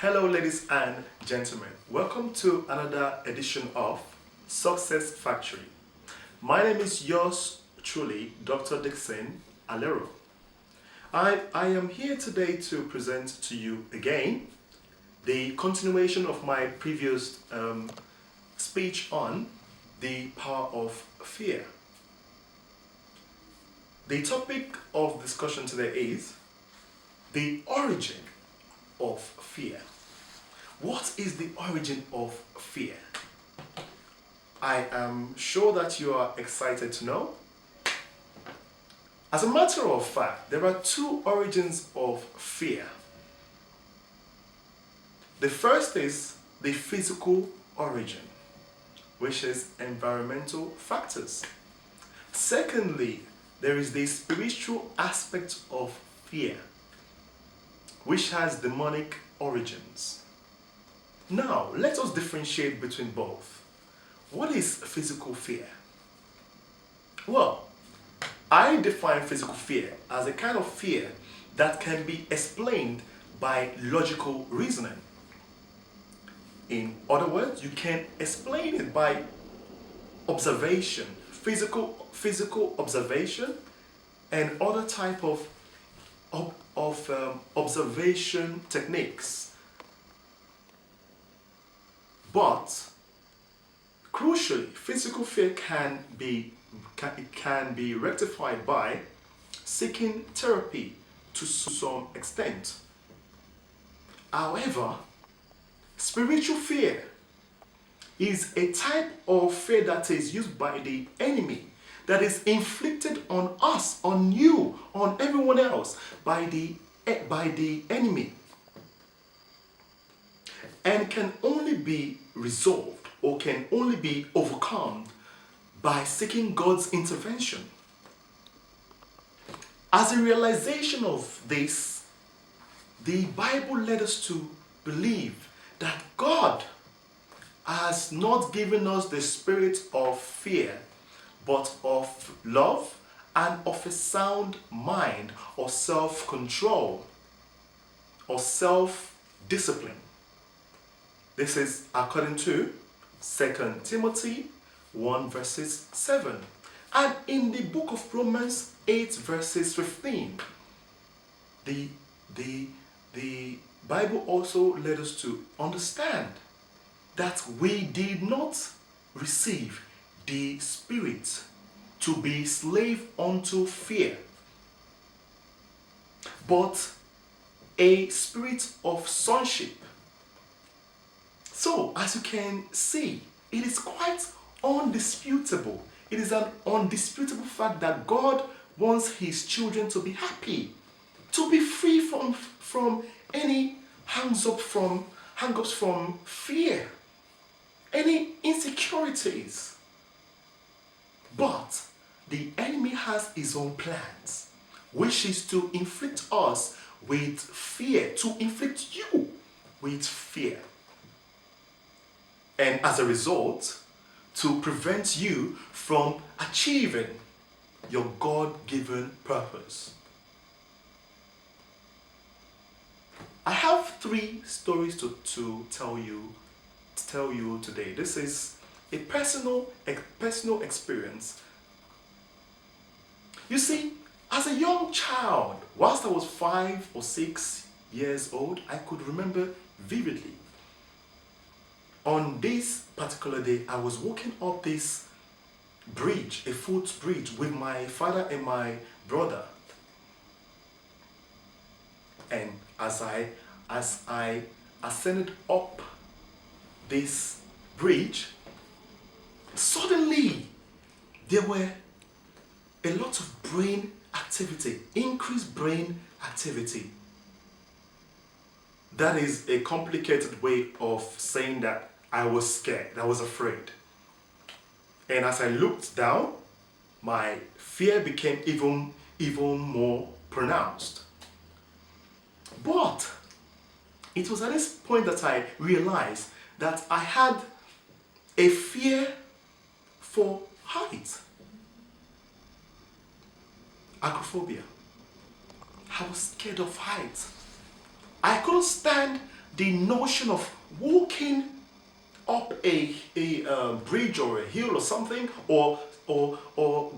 Hello, ladies and gentlemen. Welcome to another edition of Success Factory. My name is yours truly, Dr. Dickson Aleroh. I am here today to present to you again the continuation of my previous speech on the power of fear. The topic of discussion today is the origin of fear. What is the origin of fear? I am sure that you are excited to know. As a matter of fact, there are two origins of fear. The first is the physical origin, which is environmental factors. Secondly, there is the spiritual aspect of fear, which has demonic origins. Now, let us differentiate between both. What is physical fear? Well, I define physical fear as a kind of fear that can be explained by logical reasoning. In other words, you can explain it by observation, physical observation, and other type of observation techniques. But crucially, physical fear can be rectified by seeking therapy to some extent. However, spiritual fear is a type of fear that is used by the enemy, that is inflicted on us, on you, on everyone else by the enemy, and can only be resolved or can only be overcome by seeking God's intervention. As a realization of this, the Bible led us to believe that God has not given us the spirit of fear, but of love and of a sound mind, or self-control, or self-discipline. This is according to 2 Timothy 1 verses 7. And in the book of Romans 8 verses 15, the Bible also led us to understand that we did not receive the spirit to be slave unto fear, but a spirit of sonship. So, as you can see, it is quite undisputable. It is an undisputable fact that God wants His children to be happy, to be free from any hang-ups from fear, any insecurities. But the enemy has his own plans, which is to inflict us with fear, to inflict you with fear. And as a result, to prevent you from achieving your God-given purpose. I have 3 stories to tell you today. This is a personal experience. You see, as a young child, whilst I was 5 or 6 years old, I could remember vividly. On this particular day, I was walking up this bridge, a footbridge, with my father and my brother. And as I ascended up this bridge, suddenly there were a lot of brain activity, increased brain activity. That is a complicated way of saying that I was scared, I was afraid. And as I looked down, my fear became even more pronounced. But it was at this point that I realized that I had a fear for height. Acrophobia. I was scared of heights. I couldn't stand the notion of walking up a bridge or a hill or something, or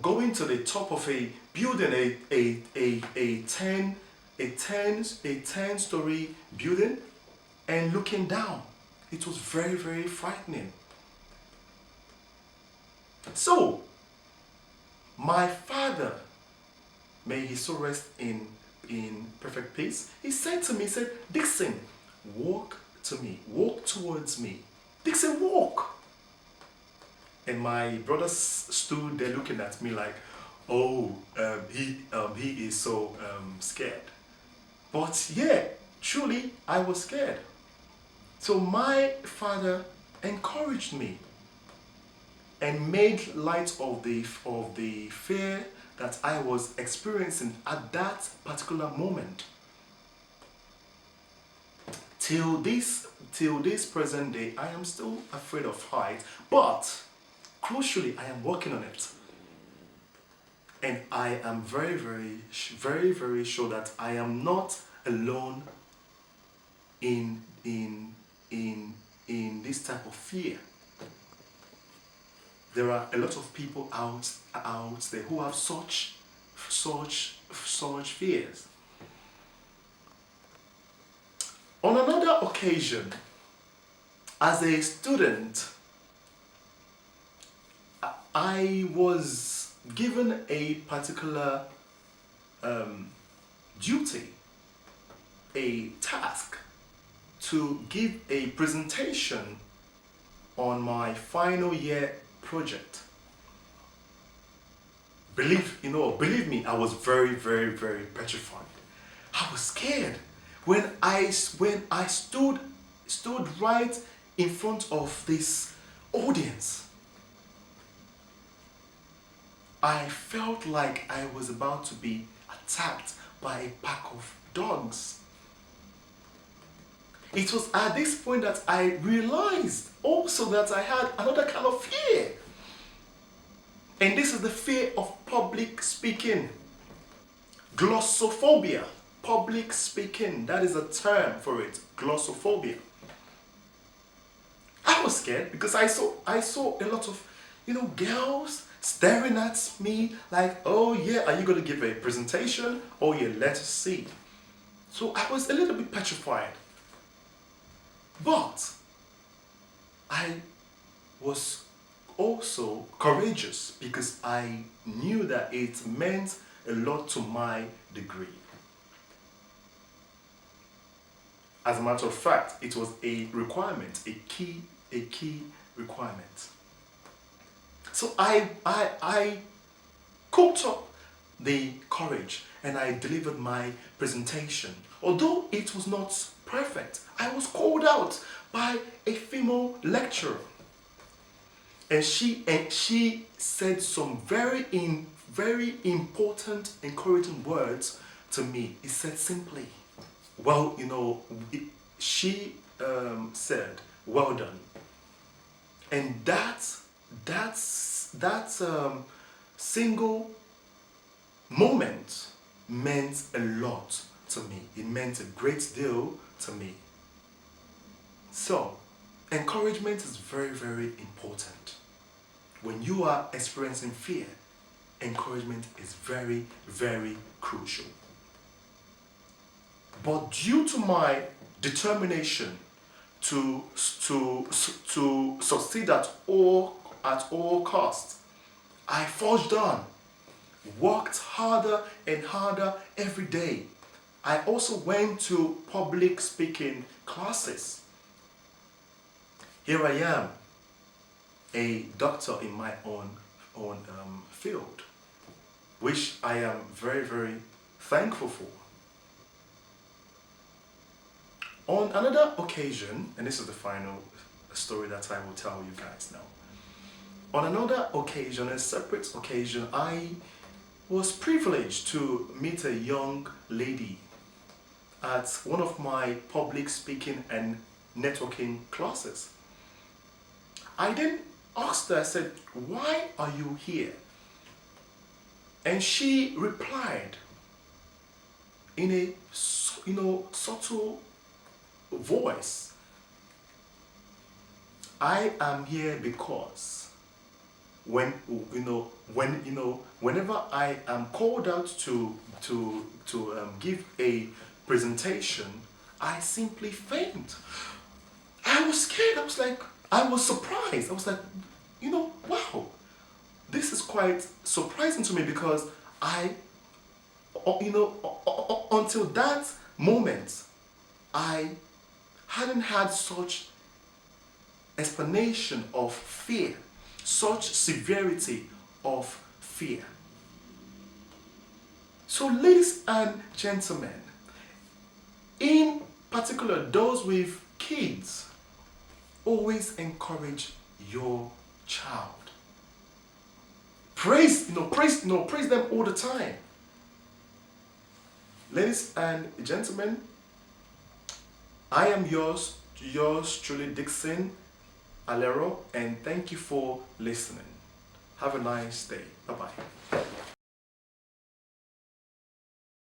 going to the top of a building, a 10 story building, and looking down. It was very, very frightening. So my father, may he so rest in perfect peace, he said to me, he said, Dickson, walk to me, walk towards me. Dickson, walk. And my brothers stood there looking at me like, oh, he is so scared. But yeah, truly, I was scared. So my father encouraged me and made light of the fear that I was experiencing at that particular moment. Till this present day, I am still afraid of height, but crucially, I am working on it. And I am very, very, very, very sure that I am not alone in this type of fear. There are a lot of people out there who have such fears. On another occasion, as a student, I was given a particular duty, a task, to give a presentation on my final year project. Believe me, I was very, very, very petrified. I was scared when I stood right in front of this audience. I felt like I was about to be attacked by a pack of dogs. It was at this point that I realized also that I had another kind of fear. And this is the fear of public speaking. Glossophobia. Public speaking. That is a term for it. Glossophobia. I was scared because I saw a lot of, girls staring at me like, oh yeah, are you going to give a presentation? Oh yeah, let us see. So I was a little bit petrified. But I was also courageous because I knew that it meant a lot to my degree. As a matter of fact, it was a requirement, a key requirement. So I cooked up the courage and I delivered my presentation. Although it was not perfect, I was called out by a female lecturer. And she said some very important, encouraging words to me. It said simply, well, she said, well done. And that single moment meant a lot to me. It meant a great deal to me. So, encouragement is very, very important. When you are experiencing fear, encouragement is very, very crucial. But due to my determination to succeed at all costs, I forged on, worked harder and harder every day. I also went to public speaking classes. Here I am, a doctor in my own field, which I am very, very thankful for. On another occasion, and this is the final story that I will tell you guys now. On another occasion, a separate occasion, I was privileged to meet a young lady at one of my public speaking and networking classes. I then asked her, I said, why are you here? And she replied in a subtle voice. I am here because whenever I am called out to give a presentation, I simply faint. I was scared. I was surprised. I was like, wow, this is quite surprising to me because until that moment, I hadn't had such explanation of fear, such severity of fear. So, ladies and gentlemen, in particular those with kids, always encourage your child. Praise them all the time. Ladies and gentlemen, I am yours truly, Dickson Aleroh, and thank you for listening. Have a nice day. Bye-bye.